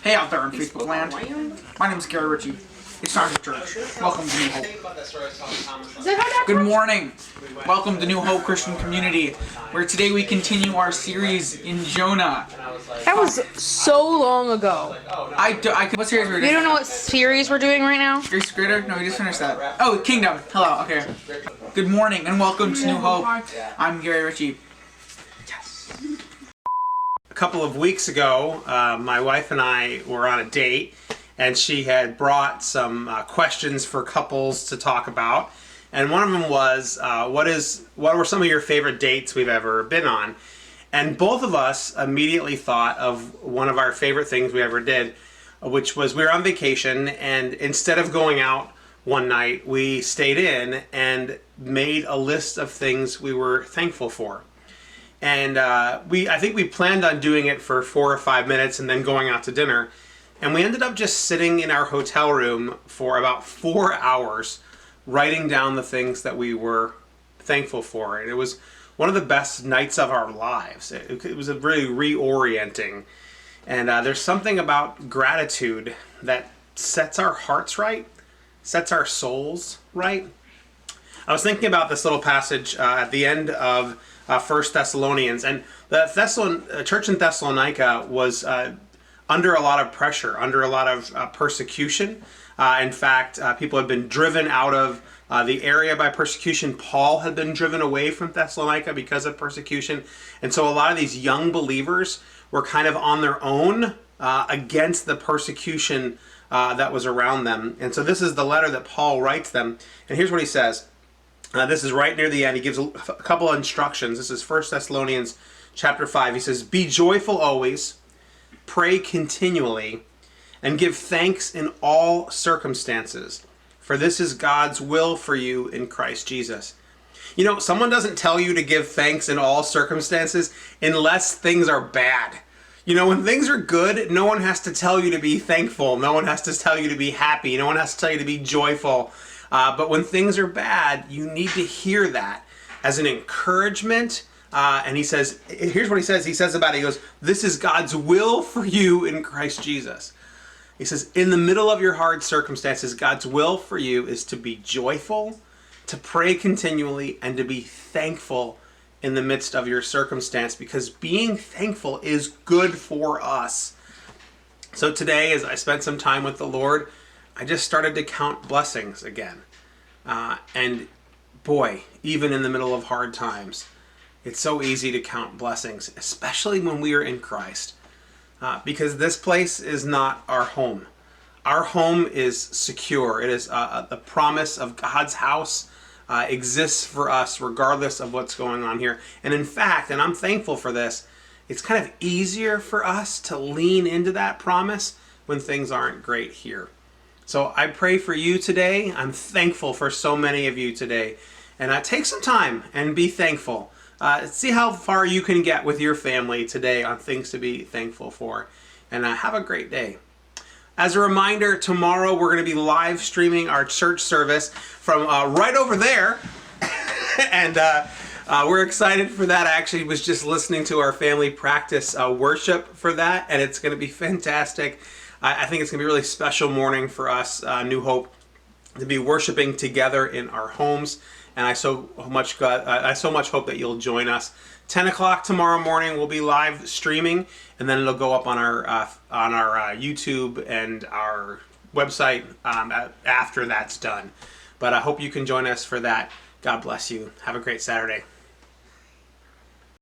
Hey out there in Facebook land. My name is Ricci. It's time for church. Welcome to New Hope. Good morning. Welcome to New Hope Christian Community, where today we continue our series in Jonah. That was so long ago. What series we're doing? You don't know what series we're doing right now? Grace Greater? No, we just finished that. Oh, Kingdom. Hello. Okay. Good morning and welcome to New Hope. I'm Gary Ricci. A couple of weeks ago, my wife and I were on a date, and she had brought some questions for couples to talk about. And one of them was, what were some of your favorite dates we've ever been on? And both of us immediately thought of one of our favorite things we ever did, which was we were on vacation, and instead of going out one night, we stayed in and made a list of things we were thankful for. And I think we planned on doing it for 4 or 5 minutes and then going out to dinner. And we ended up just sitting in our hotel room for about 4 hours, writing down the things that we were thankful for. And it was one of the best nights of our lives. It was really reorienting. And there's something about gratitude that sets our hearts right, sets our souls right. I was thinking about this little passage at the end of 1 Thessalonians, and the church in Thessalonica was under a lot of pressure, under a lot of persecution. In fact, people had been driven out of the area by persecution. Paul had been driven away from Thessalonica because of persecution. And so a lot of these young believers were kind of on their own against the persecution that was around them. And so this is the letter that Paul writes them. And here's what he says. This is right near the end. He gives a couple of instructions. This is 1 Thessalonians chapter 5. He says, "Be joyful always, pray continually, and give thanks in all circumstances, for this is God's will for you in Christ Jesus." You know, someone doesn't tell you to give thanks in all circumstances unless things are bad. You know, when things are good, no one has to tell you to be thankful. No one has to tell you to be happy. No one has to tell you to be joyful. But when things are bad, you need to hear that as an encouragement. And he says, here's what he says. He says about it, he goes, "This is God's will for you in Christ Jesus." He says, in the middle of your hard circumstances, God's will for you is to be joyful, to pray continually, and to be thankful in the midst of your circumstance, because being thankful is good for us. So today, as I spent some time with the Lord, I just started to count blessings again. And boy, even in the middle of hard times, it's so easy to count blessings, especially when we are in Christ. Because this place is not our home. Our home is secure. It is the promise of God's house exists for us regardless of what's going on here. And in fact, and I'm thankful for this, it's kind of easier for us to lean into that promise when things aren't great here. So I pray for you today. I'm thankful for so many of you today. And take some time and be thankful. See how far you can get with your family today on things to be thankful for. And have a great day. As a reminder, tomorrow we're going to be live streaming our church service from right over there. And we're excited for that. I actually was just listening to our family practice worship for that. And it's going to be fantastic. I think it's going to be a really special morning for us, New Hope, to be worshiping together in our homes. And I so much hope that you'll join us. 10 o'clock tomorrow morning, we'll be live streaming, and then it'll go up on our YouTube and our website after that's done. But I hope you can join us for that. God bless you. Have a great Saturday.